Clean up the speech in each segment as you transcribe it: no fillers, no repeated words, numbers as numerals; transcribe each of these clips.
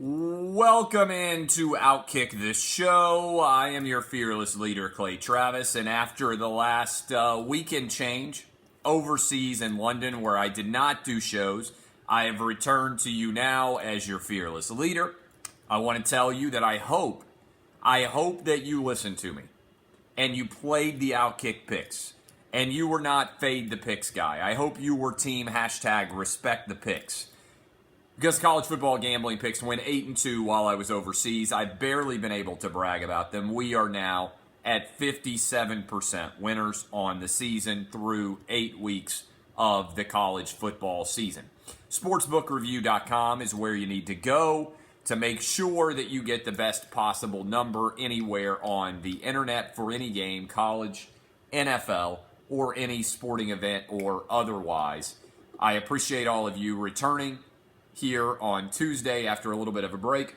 Welcome into Outkick the Show. I am your fearless leader, Clay Travis, and after the last weekend change overseas in London where I did not do shows, I have returned to you now as your fearless leader. I want to tell you that I hope that you listened to me and you played the Outkick picks and you were not fade the picks guy. I hope you were team #respect the picks. Because college football gambling picks went 8-2 while I was overseas. I've barely been able to brag about them. We are now at 57% winners on the season through 8 weeks of the college football season. Sportsbookreview.com is where you need to go to make sure that you get the best possible number anywhere on the internet for any game, college, NFL, or any sporting event or otherwise. I appreciate all of you returning here on Tuesday after a little bit of a break.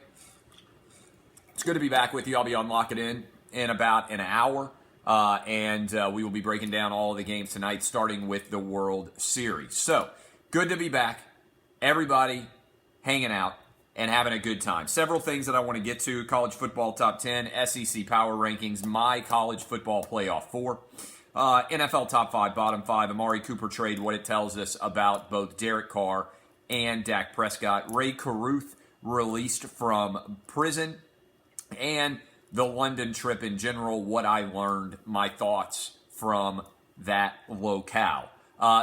It's good to be back with you. I'll be on Lock It In about an hour, and we will be breaking down all of the games tonight, starting with the World Series. So, good to be back. Everybody hanging out and having a good time. Several things that I want to get to: college football top 10, SEC power rankings, my college football playoff 4, NFL top 5, bottom 5, Amari Cooper trade, what it tells us about both Derek Carr and Dak Prescott, Rae Carruth released from prison, and the London trip in general, what I learned, my thoughts from that locale.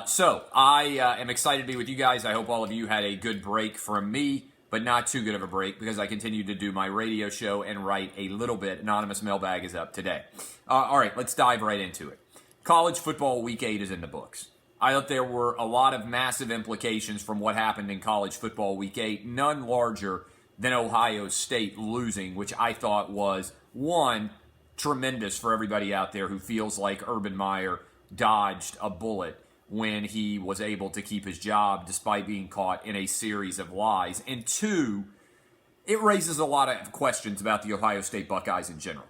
So I am excited to be with you guys. I hope all of you had a good break from me, but not too good of a break because I continue to do my radio show and write a little bit. Anonymous Mailbag is up today. All right, let's dive right into it. College football week 8 is in the books. I thought there were a lot of massive implications from what happened in college football week 8, none larger than Ohio State losing, which I thought was, one, tremendous for everybody out there who feels like Urban Meyer dodged a bullet when he was able to keep his job despite being caught in a series of lies. And two, it raises a lot of questions about the Ohio State Buckeyes in general.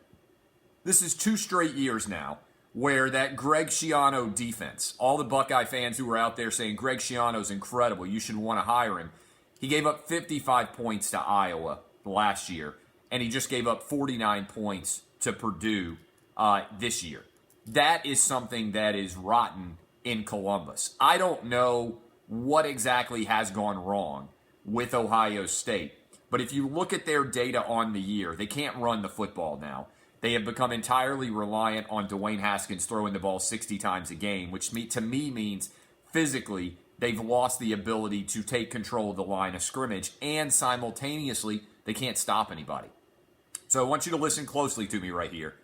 This is 2 straight years now where that Greg Schiano defense, all the Buckeye fans who were out there saying Greg Schiano's incredible, you should want to hire him, he gave up 55 points to Iowa last year, and he just gave up 49 points to Purdue this year. That is something that is rotten in Columbus. I don't know what exactly has gone wrong with Ohio State, but if you look at their data on the year, they can't run the football now. They have become entirely reliant on Dwayne Haskins throwing the ball 60 times a game, which to me means physically they've lost the ability to take control of the line of scrimmage, and simultaneously they can't stop anybody. So I want you to listen closely to me right here.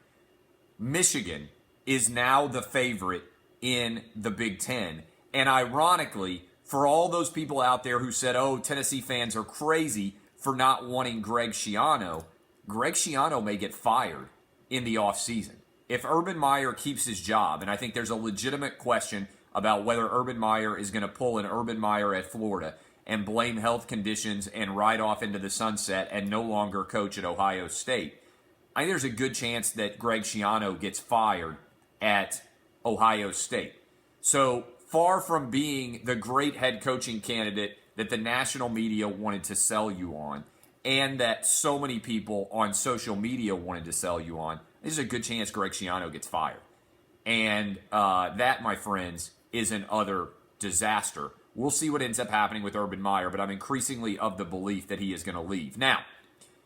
Michigan is now the favorite in the Big Ten, and ironically, for all those people out there who said, oh, Tennessee fans are crazy for not wanting Greg Schiano may get fired in the offseason. If Urban Meyer keeps his job, and I think there's a legitimate question about whether Urban Meyer is going to pull an Urban Meyer at Florida and blame health conditions and ride off into the sunset and no longer coach at Ohio State, I think there's a good chance that Greg Schiano gets fired at Ohio State. So far from being the great head coaching candidate that the national media wanted to sell you on, and that so many people on social media wanted to sell you on, there's a good chance Greg Schiano gets fired. And that, my friends, is an utter disaster. We'll see what ends up happening with Urban Meyer, but I'm increasingly of the belief that he is going to leave. Now,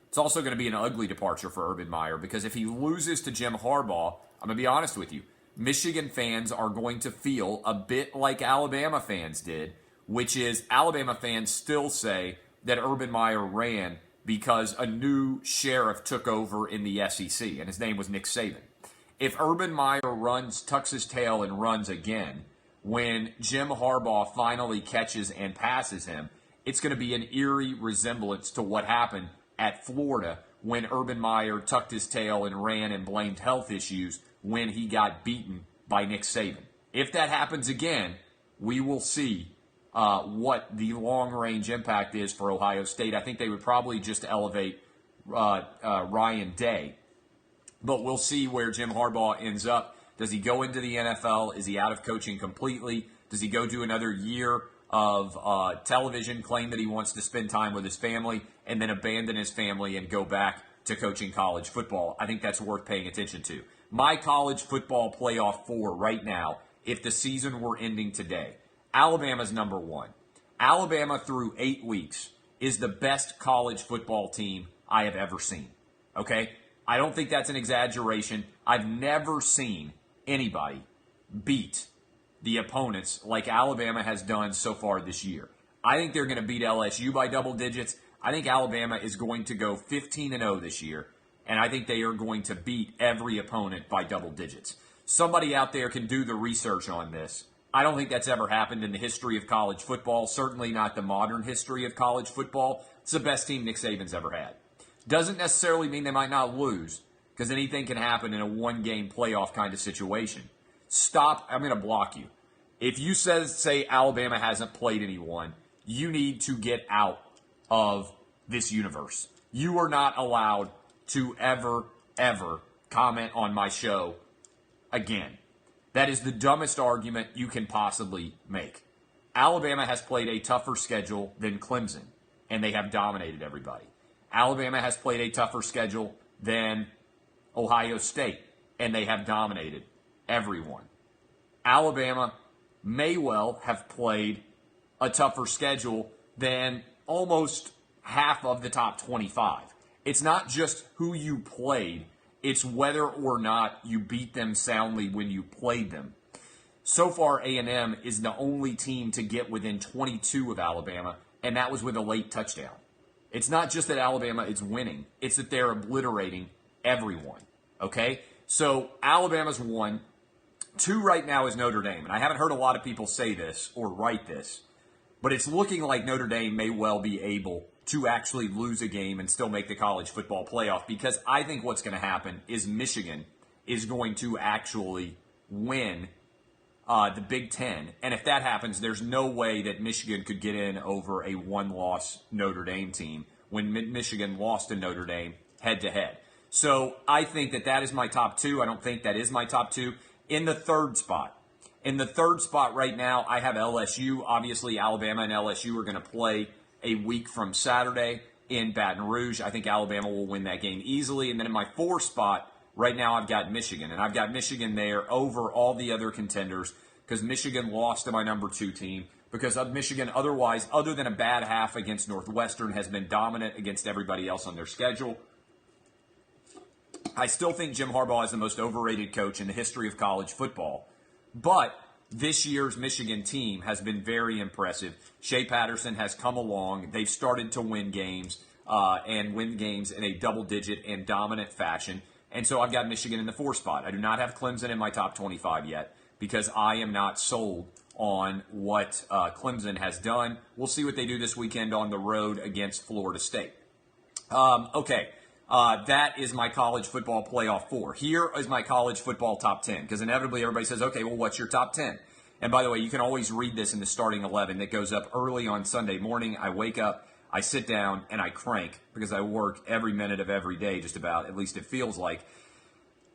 it's also going to be an ugly departure for Urban Meyer because if he loses to Jim Harbaugh, I'm going to be honest with you, Michigan fans are going to feel a bit like Alabama fans did, which is Alabama fans still say that Urban Meyer ran because a new sheriff took over in the SEC, and his name was Nick Saban. If Urban Meyer tucks his tail and runs again, when Jim Harbaugh finally catches and passes him, it's going to be an eerie resemblance to what happened at Florida when Urban Meyer tucked his tail and ran and blamed health issues when he got beaten by Nick Saban. If that happens again, we will see what the long-range impact is for Ohio State. I think they would probably just elevate Ryan Day. But we'll see where Jim Harbaugh ends up. Does he go into the NFL? Is he out of coaching completely? Does he go do another year of television, claim that he wants to spend time with his family, and then abandon his family and go back to coaching college football. I think that's worth paying attention to. My college football playoff 4 right now, if the season were ending today, Alabama's number 1. Alabama through 8 weeks is the best college football team I have ever seen. Okay? I don't think that's an exaggeration. I've never seen anybody beat the opponents like Alabama has done so far this year. I think they're going to beat LSU by double digits. I think Alabama is going to go 15-0 this year, and I think they are going to beat every opponent by double digits. Somebody out there can do the research on this. I don't think that's ever happened in the history of college football, certainly not the modern history of college football. It's the best team Nick Saban's ever had. Doesn't necessarily mean they might not lose, because anything can happen in a one-game playoff kind of situation. Stop. I'm going to block you. If you say Alabama hasn't played anyone, you need to get out of this universe. You are not allowed to ever comment on my show again. That is the dumbest argument you can possibly make. Alabama has played a tougher schedule than Clemson, and they have dominated everybody. Alabama has played a tougher schedule than Ohio State, and they have dominated everyone. Alabama may well have played a tougher schedule than almost half of the top 25. It's not just who you played, it's whether or not you beat them soundly when you played them. So far, A&M is the only team to get within 22 of Alabama, and that was with a late touchdown. It's not just that Alabama is winning, it's that they're obliterating everyone, okay? So Alabama's 1. 2 right now is Notre Dame, and I haven't heard a lot of people say this or write this, but it's looking like Notre Dame may well be able to actually lose a game and still make the college football playoff, because I think what's going to happen is Michigan is going to actually win the Big Ten. And if that happens, there's no way that Michigan could get in over a one-loss Notre Dame team when Michigan lost to Notre Dame head-to-head. So I think that is my top 2. I don't think that is my top 2. In the third spot right now, I have LSU. Obviously, Alabama and LSU are going to play a week from Saturday in Baton Rouge. I think Alabama will win that game easily. And then in my 4 spot, right now I've got Michigan. And I've got Michigan there over all the other contenders because Michigan lost to my number 2 team. Because Michigan otherwise, other than a bad half against Northwestern, has been dominant against everybody else on their schedule. I still think Jim Harbaugh is the most overrated coach in the history of college football. But this year's Michigan team has been very impressive. Shea Patterson has come along. They've started to win games and win games in a double-digit and dominant fashion. And so I've got Michigan in the 4 spot. I do not have Clemson in my top 25 yet because I am not sold on what Clemson has done. We'll see what they do this weekend on the road against Florida State. That is my college football playoff 4. Here is my college football top 10, because inevitably everybody says, okay, well, what's your top 10? And by the way, you can always read this in the starting 11 that goes up early on Sunday morning. I wake up, I sit down, and I crank, because I work every minute of every day just about, at least it feels like.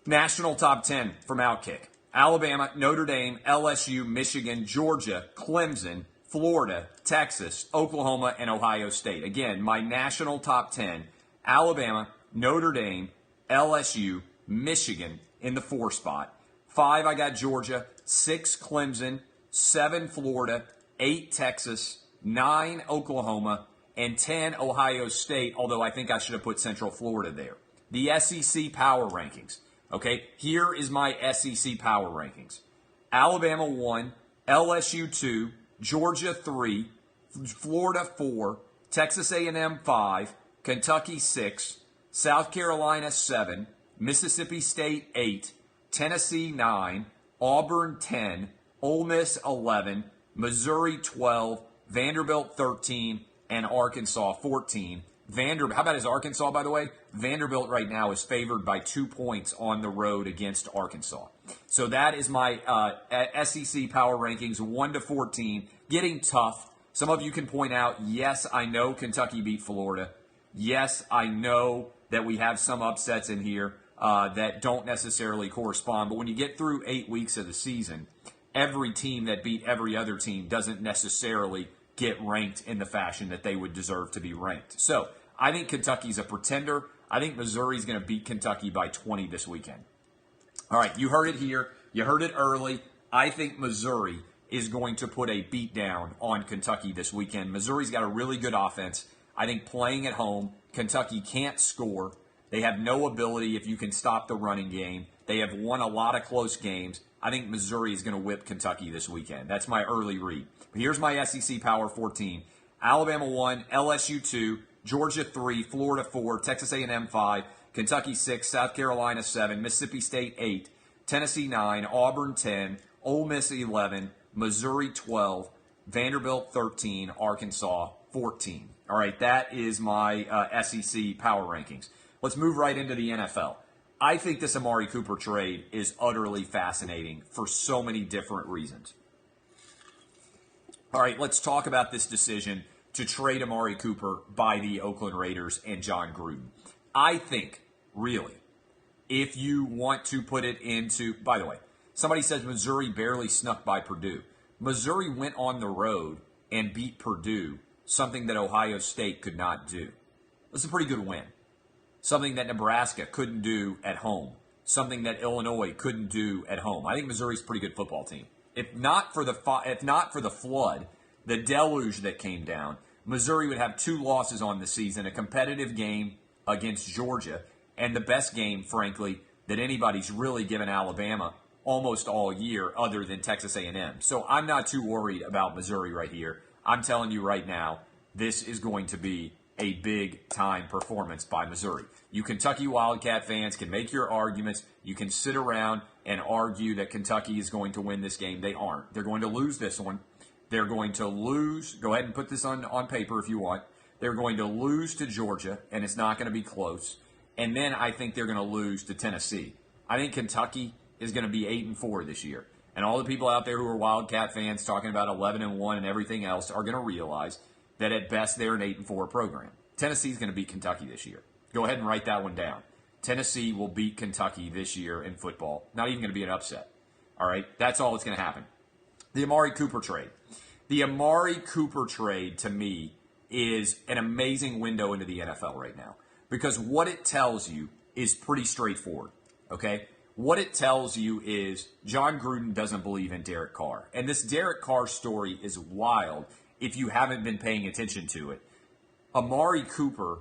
National top 10 from Outkick. Alabama, Notre Dame, LSU, Michigan, Georgia, Clemson, Florida, Texas, Oklahoma, and Ohio State. Again, my national top 10, Alabama, Notre Dame, LSU, Michigan in the 4 spot. 5, I got Georgia. 6, Clemson. 7, Florida. 8, Texas. 9, Oklahoma. And 10, Ohio State, although I think I should have put Central Florida there. The SEC power rankings. Okay, here is my SEC power rankings. Alabama 1, LSU 2, Georgia 3, Florida 4, Texas A&M 5, Kentucky 6, South Carolina 7, Mississippi State 8, Tennessee 9, Auburn 10, Ole Miss 11, Missouri 12, Vanderbilt 13, and Arkansas 14. How about his Arkansas, by the way? Vanderbilt right now is favored by 2 points on the road against Arkansas. So that is my SEC power rankings, 1 to 14. Getting tough. Some of you can point out, yes, I know Kentucky beat Florida. Yes, I know that we have some upsets in here that don't necessarily correspond. But when you get through 8 weeks of the season, every team that beat every other team doesn't necessarily get ranked in the fashion that they would deserve to be ranked. So I think Kentucky's a pretender. I think Missouri's going to beat Kentucky by 20 this weekend. All right, you heard it here. You heard it early. I think Missouri is going to put a beat down on Kentucky this weekend. Missouri's got a really good offense. I think playing at home, Kentucky can't score. They have no ability if you can stop the running game. They have won a lot of close games. I think Missouri is going to whip Kentucky this weekend. That's my early read. But here's my SEC Power 14. Alabama 1, LSU 2, Georgia 3, Florida 4, Texas A&M 5, Kentucky 6, South Carolina 7, Mississippi State 8, Tennessee 9, Auburn 10, Ole Miss 11, Missouri 12, Vanderbilt 13, Arkansas 14. All right, that is my SEC power rankings. Let's move right into the NFL. I think this Amari Cooper trade is utterly fascinating for so many different reasons. All right, let's talk about this decision to trade Amari Cooper by the Oakland Raiders and John Gruden. I think, really, if you want to put it into, by the way, somebody says Missouri barely snuck by Purdue. Missouri went on the road and beat Purdue, something that Ohio State could not do. That's a pretty good win. Something that Nebraska couldn't do at home. Something that Illinois couldn't do at home. I think Missouri's a pretty good football team. If not for the flood, the deluge that came down, Missouri would have 2 losses on the season, a competitive game against Georgia, and the best game, frankly, that anybody's really given Alabama almost all year other than Texas A&M. So I'm not too worried about Missouri right here. I'm telling you right now, this is going to be a big-time performance by Missouri. You Kentucky Wildcat fans can make your arguments. You can sit around and argue that Kentucky is going to win this game. They aren't. They're going to lose this one. They're going to lose. Go ahead and put this on paper if you want. They're going to lose to Georgia, and it's not going to be close. And then I think they're going to lose to Tennessee. I think Kentucky is going to be 8-4 this year. And all the people out there who are Wildcat fans talking about 11-1 and everything else are going to realize that at best they're an 8-4 program. Tennessee's going to beat Kentucky this year. Go ahead and write that one down. Tennessee will beat Kentucky this year in football. Not even going to be an upset. All right? That's all that's going to happen. The Amari Cooper trade. The Amari Cooper trade, to me, is an amazing window into the NFL right now. Because what it tells you is pretty straightforward. Okay? What it tells you is John Gruden doesn't believe in Derek Carr. And this Derek Carr story is wild if you haven't been paying attention to it. Amari Cooper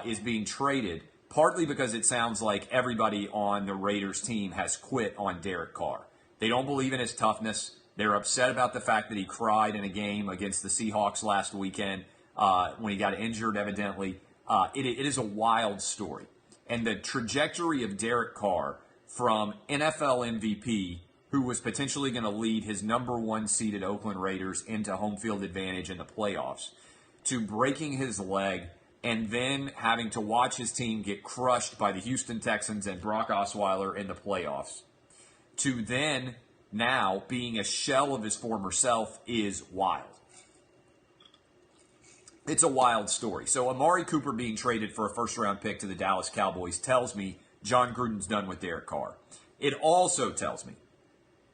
is being traded partly because it sounds like everybody on the Raiders team has quit on Derek Carr. They don't believe in his toughness. They're upset about the fact that he cried in a game against the Seahawks last weekend when he got injured, evidently. It is a wild story. And the trajectory of Derek Carr from NFL MVP, who was potentially going to lead his number 1 seeded Oakland Raiders into home field advantage in the playoffs, to breaking his leg and then having to watch his team get crushed by the Houston Texans and Brock Osweiler in the playoffs, to then now being a shell of his former self is wild. It's a wild story. So Amari Cooper being traded for a first-round pick to the Dallas Cowboys tells me John Gruden's done with Derek Carr. It also tells me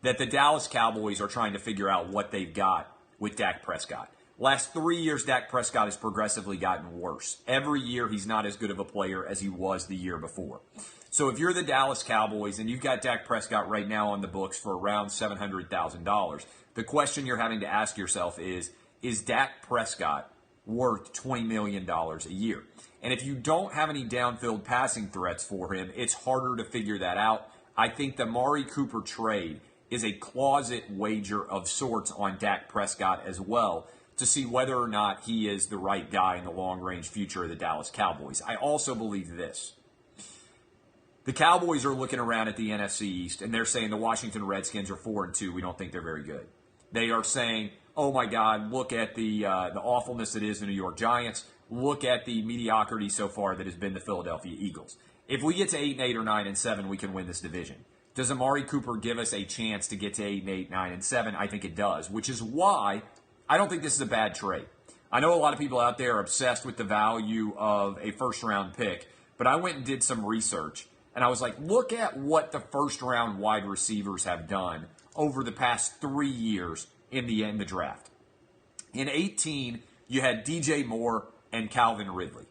that the Dallas Cowboys are trying to figure out what they've got with Dak Prescott. Last 3 years, Dak Prescott has progressively gotten worse. Every year, he's not as good of a player as he was the year before. So if you're the Dallas Cowboys and you've got Dak Prescott right now on the books for around $700,000, the question you're having to ask yourself is Dak Prescott worth $20 million a year? And if you don't have any downfield passing threats for him, it's harder to figure that out. I think the Amari Cooper trade is a closet wager of sorts on Dak Prescott as well to see whether or not he is the right guy in the long-range future of the Dallas Cowboys. I also believe this. The Cowboys are looking around at the NFC East, and they're saying the Washington Redskins are 4-2. We don't think they're very good. They are saying, oh, my God, look at the awfulness that is the New York Giants. Look at the mediocrity so far that has been the Philadelphia Eagles. If we get to 8-8 or 9-7, we can win this division. Does Amari Cooper give us a chance to get to 8-8, 9-7? I think it does, which is why I don't think this is a bad trade. I know a lot of people out there are obsessed with the value of a first-round pick, but I went and did some research, and I was like, look at what the first-round wide receivers have done over the past 3 years in the draft. In 18, you had DJ Moore and Calvin Ridley.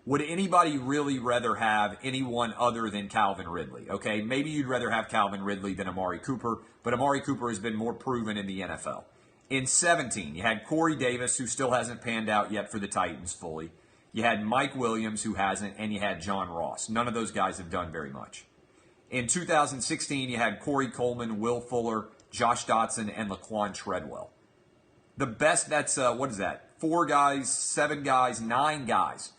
Would anybody really rather have anyone other than Calvin Ridley? Okay, maybe you'd rather have Calvin Ridley than Amari Cooper, but Amari Cooper has been more proven in the NFL. In 17, you had Corey Davis, who still hasn't panned out yet for the Titans fully. You had Mike Williams, who hasn't, and you had John Ross. None of those guys have done very much. In 2016, you had Corey Coleman, Will Fuller, Josh Dotson, and Laquan Treadwell. The best, that's, 4 guys, 7 guys, 9 guys.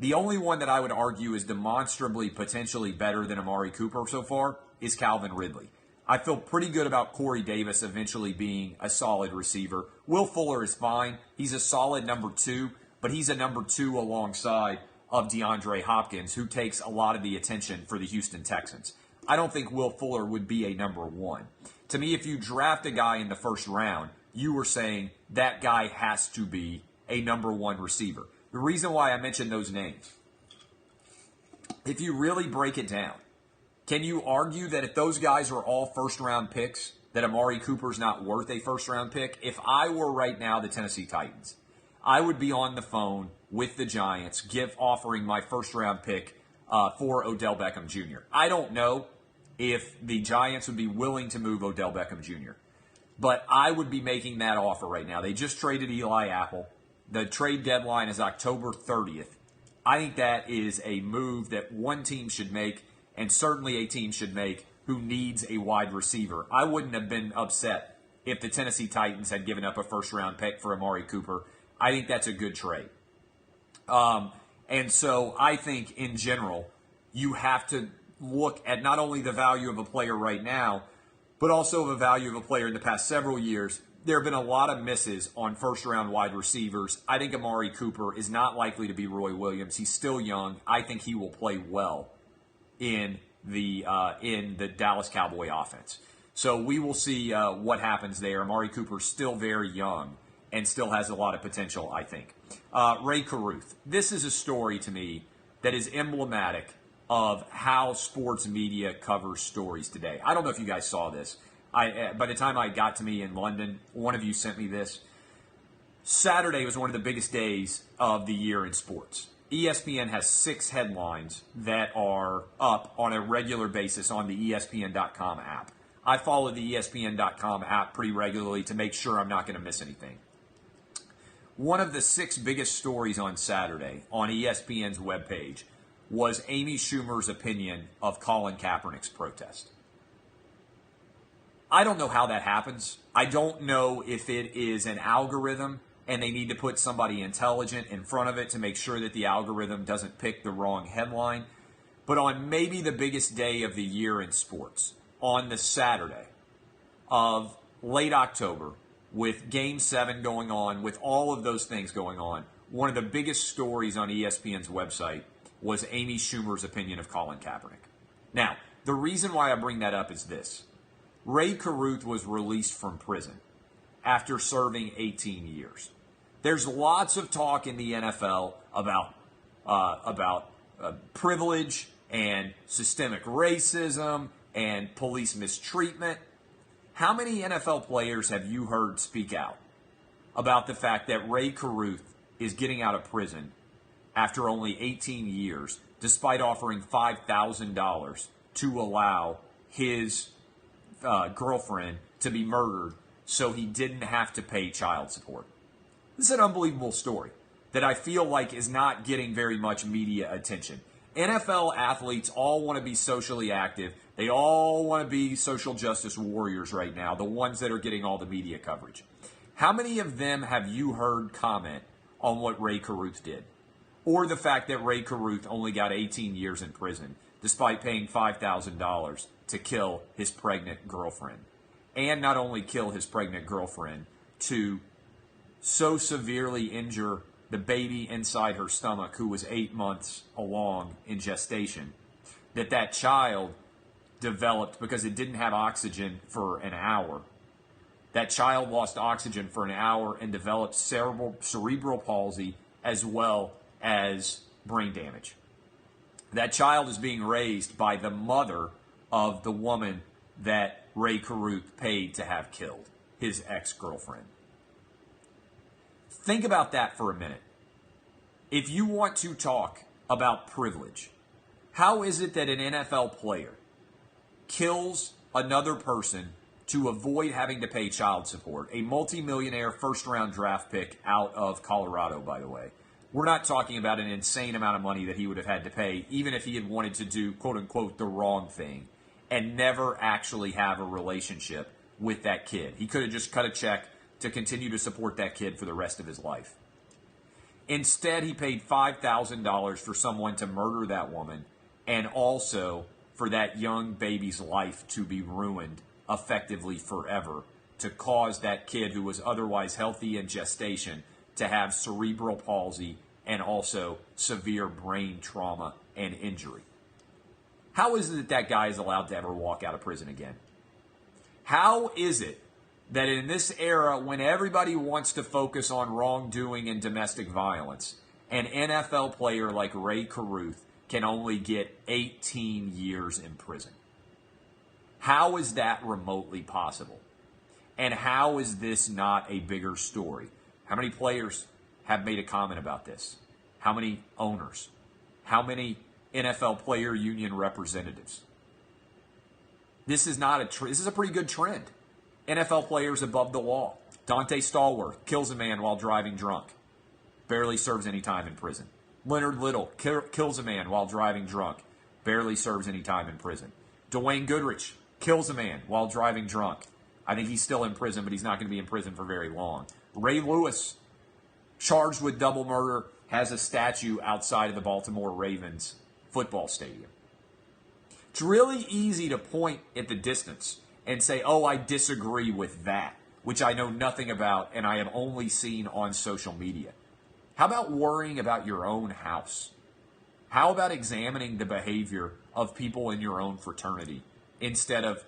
The only one that I would argue is demonstrably potentially better than Amari Cooper so far is Calvin Ridley. I feel pretty good about Corey Davis eventually being a solid receiver. Will Fuller is fine. He's a solid number 2, but he's a number 2 alongside of DeAndre Hopkins, who takes a lot of the attention for the Houston Texans. I don't think Will Fuller would be a number 1. To me, if you draft a guy in the first round, you were saying that guy has to be a number 1 receiver. The reason why I mentioned those names, if you really break it down, can you argue that if those guys are all first-round picks, that Amari Cooper's not worth a first-round pick? If I were right now the Tennessee Titans, I would be on the phone with the Giants, offering my first-round pick for Odell Beckham Jr. I don't know if the Giants would be willing to move Odell Beckham Jr., but I would be making that offer right now. They just traded Eli Apple. The trade deadline is October 30th. I think that is a move that one team should make, and certainly a team should make, who needs a wide receiver. I wouldn't have been upset if the Tennessee Titans had given up a first-round pick for Amari Cooper. I think that's a good trade. And so I think, in general, you have to look at not only the value of a player right now, but also the value of a player in the past several years. There have been a lot of misses on first-round wide receivers. I think Amari Cooper is not likely to be Roy Williams. He's still young. I think he will play well in the Dallas Cowboy offense. So we will see what happens there. Amari Cooper's still very young and still has a lot of potential, I think. Rae Carruth. This is a story to me that is emblematic of how sports media covers stories today. I don't know if you guys saw this. By the time it got to me in London, one of you sent me this. Saturday was one of the biggest days of the year in sports. ESPN has 6 headlines that are up on a regular basis on the ESPN.com app. I follow the ESPN.com app pretty regularly to make sure I'm not going to miss anything. One of the 6 biggest stories on Saturday on ESPN's webpage was Amy Schumer's opinion of Colin Kaepernick's protest. I don't know how that happens. I don't know if it is an algorithm and they need to put somebody intelligent in front of it to make sure that the algorithm doesn't pick the wrong headline. But on maybe the biggest day of the year in sports, on the Saturday of late October, with Game 7 going on, with all of those things going on, one of the biggest stories on ESPN's website was Amy Schumer's opinion of Colin Kaepernick. Now, the reason why I bring that up is this. Rae Carruth was released from prison after serving 18 years. There's lots of talk in the NFL about privilege and systemic racism and police mistreatment. How many NFL players have you heard speak out about the fact that Rae Carruth is getting out of prison after only 18 years, despite offering $5,000 to allow his girlfriend to be murdered so he didn't have to pay child support? This is an unbelievable story that I feel like is not getting very much media attention. NFL athletes all want to be socially active. They all want to be social justice warriors right now, the ones that are getting all the media coverage. How many of them have you heard comment on what Rae Carruth did? Or the fact that Rae Carruth only got 18 years in prison despite paying $5,000 to kill his pregnant girlfriend. And not only kill his pregnant girlfriend, to so severely injure the baby inside her stomach, who was 8 months along in gestation, that child developed, because it didn't have oxygen for an hour. That child lost oxygen for an hour and developed cerebral palsy as well as brain damage. That child is being raised by the mother of the woman that Rae Carruth paid to have killed his ex-girlfriend. Think about that for a minute. If you want to talk about privilege, how is it that an NFL player kills another person to avoid having to pay child support? A multimillionaire first-round draft pick out of Colorado, by the way. We're not talking about an insane amount of money that he would have had to pay, even if he had wanted to do, quote-unquote, the wrong thing and never actually have a relationship with that kid. He could have just cut a check to continue to support that kid for the rest of his life. Instead, he paid $5,000 for someone to murder that woman and also for that young baby's life to be ruined effectively forever, to cause that kid who was otherwise healthy in gestation to have cerebral palsy and also severe brain trauma and injury. How is it that that guy is allowed to ever walk out of prison again? How is it that in this era, when everybody wants to focus on wrongdoing and domestic violence, an NFL player like Rae Carruth can only get 18 years in prison? How is that remotely possible? And how is this not a bigger story? How many players have made a comment about this? How many owners? How many NFL player union representatives? This is not this is a pretty good trend. NFL players above the law. Dante Stallworth kills a man while driving drunk. Barely serves any time in prison. Leonard Little kills a man while driving drunk. Barely serves any time in prison. Dwayne Goodrich kills a man while driving drunk. I think he's still in prison, but he's not going to be in prison for very long. Ray Lewis, charged with double murder, has a statue outside of the Baltimore Ravens football stadium. It's really easy to point at the distance and say, oh, I disagree with that, which I know nothing about and I have only seen on social media. How about worrying about your own house? How about examining the behavior of people in your own fraternity instead of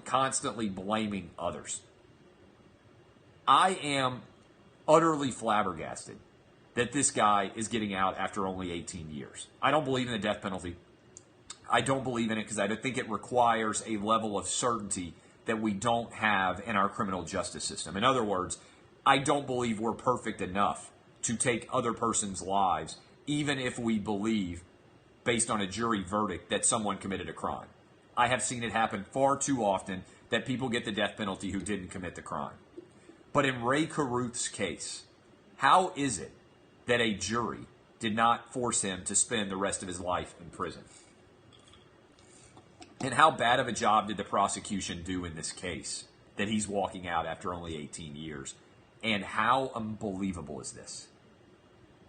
constantly blaming others? I am utterly flabbergasted that this guy is getting out after only 18 years. I don't believe in the death penalty. I don't believe in it because I think it requires a level of certainty that we don't have in our criminal justice system. In other words, I don't believe we're perfect enough to take other person's lives, even if we believe, based on a jury verdict, that someone committed a crime. I have seen it happen far too often that people get the death penalty who didn't commit the crime. But in Rae Carruth's case, how is it that a jury did not force him to spend the rest of his life in prison? And how bad of a job did the prosecution do in this case that he's walking out after only 18 years? And how unbelievable is this?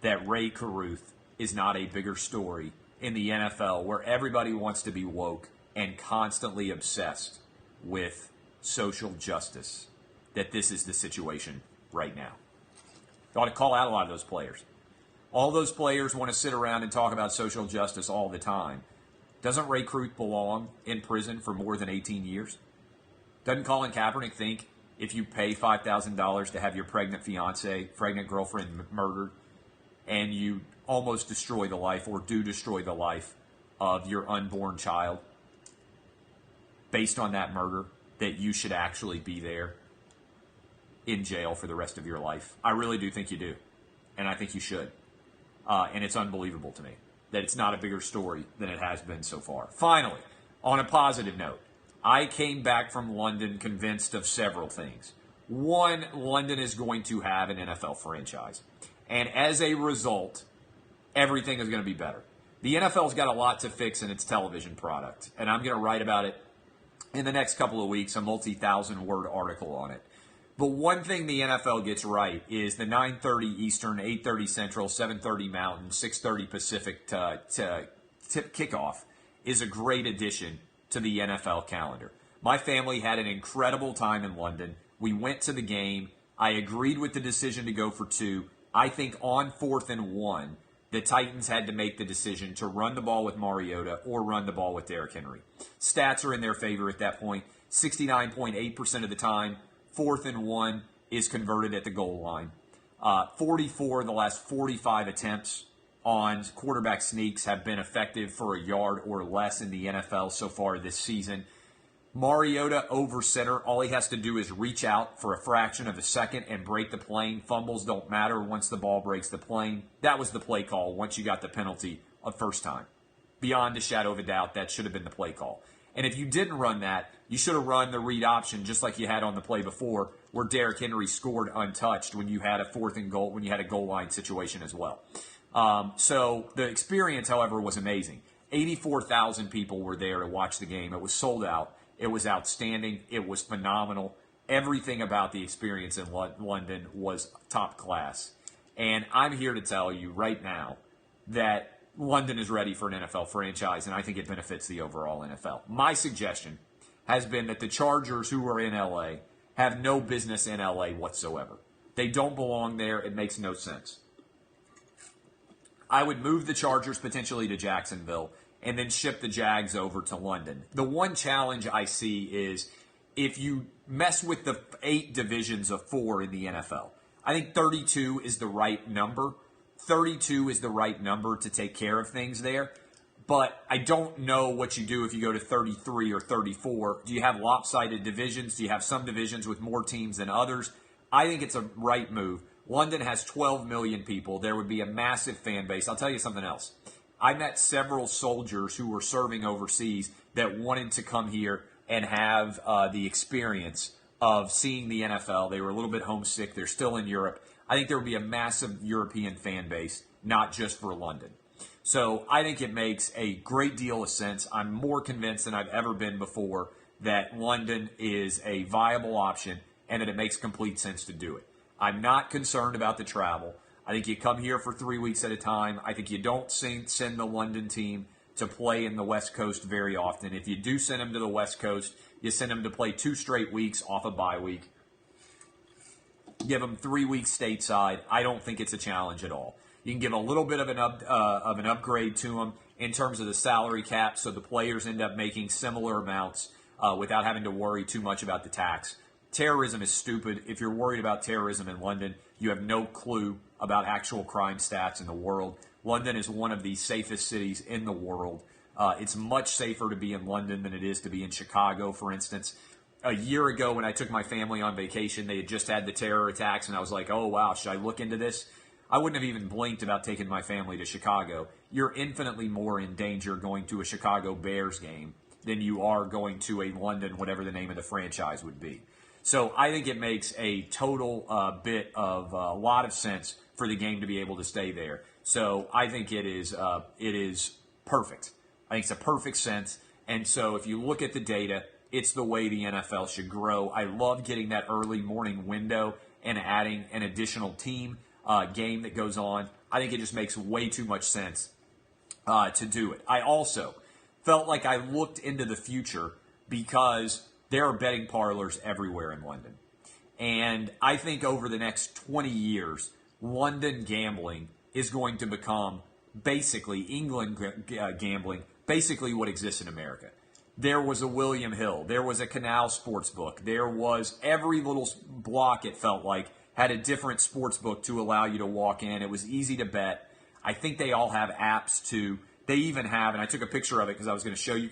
That Rae Carruth is not a bigger story in the NFL, where everybody wants to be woke and constantly obsessed with social justice, that this is the situation right now. You ought to call out a lot of those players. All those players want to sit around and talk about social justice all the time. Doesn't Rae Carruth belong in prison for more than 18 years? Doesn't Colin Kaepernick think if you pay $5,000 to have your pregnant girlfriend murdered, and you almost destroy the life or do destroy the life of your unborn child based on that murder, that you should actually be there in jail for the rest of your life? I really do think you do. And I think you should. And it's unbelievable to me that it's not a bigger story than it has been so far. Finally, on a positive note, I came back from London convinced of several things. One, London is going to have an NFL franchise. And as a result, everything is going to be better. The NFL's got a lot to fix in its television product. And I'm going to write about it in the next couple of weeks, a multi-thousand-word article on it. But one thing the NFL gets right is the 9:30 Eastern, 8:30 Central, 7:30 Mountain, 6:30 Pacific tip kickoff is a great addition to the NFL calendar. My family had an incredible time in London. We went to the game. I agreed with the decision to go for 2. I think on 4th and 1, the Titans had to make the decision to run the ball with Mariota or run the ball with Derrick Henry. Stats are in their favor at that point. 69.8% of the time, 4th and 1 is converted at the goal line. 44 of the last 45 attempts on quarterback sneaks have been effective for a yard or less in the NFL so far this season. Mariota over center. All he has to do is reach out for a fraction of a second and break the plane. Fumbles don't matter once the ball breaks the plane. That was the play call once you got the penalty of first time. Beyond a shadow of a doubt, that should have been the play call. And if you didn't run that, you should have run the read option just like you had on the play before, where Derrick Henry scored untouched when you had a 4th and goal, when you had a goal line situation as well. So the experience, however, was amazing. 84,000 people were there to watch the game. It was sold out. It was outstanding. It was phenomenal. Everything about the experience in London was top class. And I'm here to tell you right now that London is ready for an NFL franchise, and I think it benefits the overall NFL. My suggestion has been that the Chargers, who are in LA, have no business in LA whatsoever. They don't belong there. It makes no sense. I would move the Chargers potentially to Jacksonville and then ship the Jags over to London. The one challenge I see is if you mess with the 8 divisions of 4 in the NFL. I think 32 is the right number. 32 is the right number to take care of things there. But I don't know what you do if you go to 33 or 34. Do you have lopsided divisions? Do you have some divisions with more teams than others? I think it's a right move. London has 12 million people. There would be a massive fan base. I'll tell you something else. I met several soldiers who were serving overseas that wanted to come here and have the experience of seeing the NFL. They were a little bit homesick. They're still in Europe. I think there would be a massive European fan base, not just for London. So I think it makes a great deal of sense. I'm more convinced than I've ever been before that London is a viable option and that it makes complete sense to do it. I'm not concerned about the travel. I think you come here for 3 weeks at a time. I think you don't send the London team to play in the West Coast very often. If you do send them to the West Coast, you send them to play 2 straight weeks off a bye week. Give them 3 weeks stateside. I don't think it's a challenge at all. You can give a little bit of an upgrade to them in terms of the salary cap, so the players end up making similar amounts without having to worry too much about the tax. Terrorism is stupid. If you're worried about terrorism in London, you have no clue about actual crime stats in the world. London is one of the safest cities in the world. It's much safer to be in London than it is to be in Chicago, for instance. A year ago when I took my family on vacation, they had just had the terror attacks, and I was like, oh, wow, should I look into this? I wouldn't have even blinked about taking my family to Chicago. You're infinitely more in danger going to a Chicago Bears game than you are going to a London, whatever the name of the franchise would be. So I think it makes a total bit of a lot of sense for the game to be able to stay there. So I think it is perfect. I think it's a perfect sense. And so if you look at the data, it's the way the NFL should grow. I love getting that early morning window and adding an additional team game that goes on. I think it just makes way too much sense to do it. I also felt like I looked into the future because there are betting parlors everywhere in London. And I think over the next 20 years, London gambling is going to become basically England gambling, basically what exists in America. There was a William Hill. There was a Canal Sportsbook. There was every little block, it felt like, had a different sportsbook to allow you to walk in. It was easy to bet. I think they all have apps too. They even have, and I took a picture of it because I was going to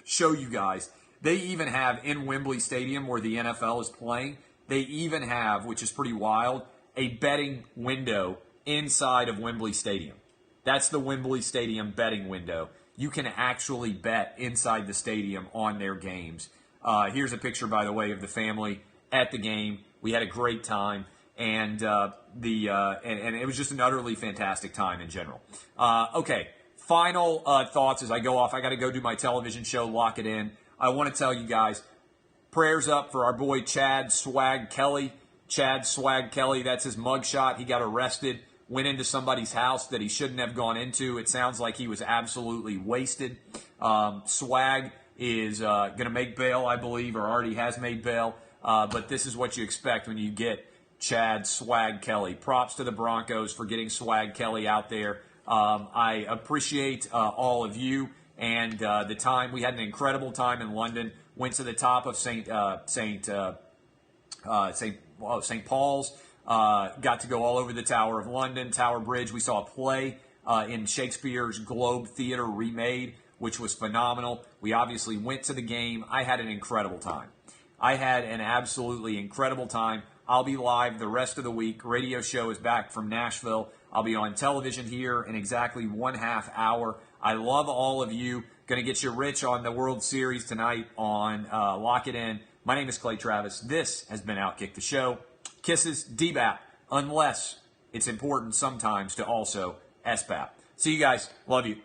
show you guys, they even have in Wembley Stadium where the NFL is playing, they even have, which is pretty wild, a betting window inside of Wembley Stadium. That's the Wembley Stadium betting window. You can actually bet inside the stadium on their games. Here's a picture, by the way, of the family at the game. We had a great time, and and it was just an utterly fantastic time in general. Okay, final thoughts as I go off. I got to go do my television show, lock it in. I want to tell you guys, prayers up for our boy Chad Swag Kelly. Chad Swag Kelly, that's his mugshot. He got arrested, went into somebody's house that he shouldn't have gone into. It sounds like he was absolutely wasted. Swag is going to make bail, I believe, or already has made bail. But this is what you expect when you get Chad Swag Kelly. Props to the Broncos for getting Swag Kelly out there. I appreciate all of you and the time. We had an incredible time in London. Went to the top of St. Paul's. Got to go all over the Tower of London, Tower Bridge. We saw a play in Shakespeare's Globe Theatre remade which was phenomenal. We obviously went to the game. I had an incredible time. I had an absolutely incredible time. I'll be live the rest of the week. Radio show is back from Nashville. I'll be on television here in exactly 1/2 hour. I love all of you. Going to get you rich on the World Series tonight on Lock It In. My name is Clay Travis. This has been Outkick the Show. Kisses, DBAP, unless it's important sometimes to also SBAP. See you guys. Love you.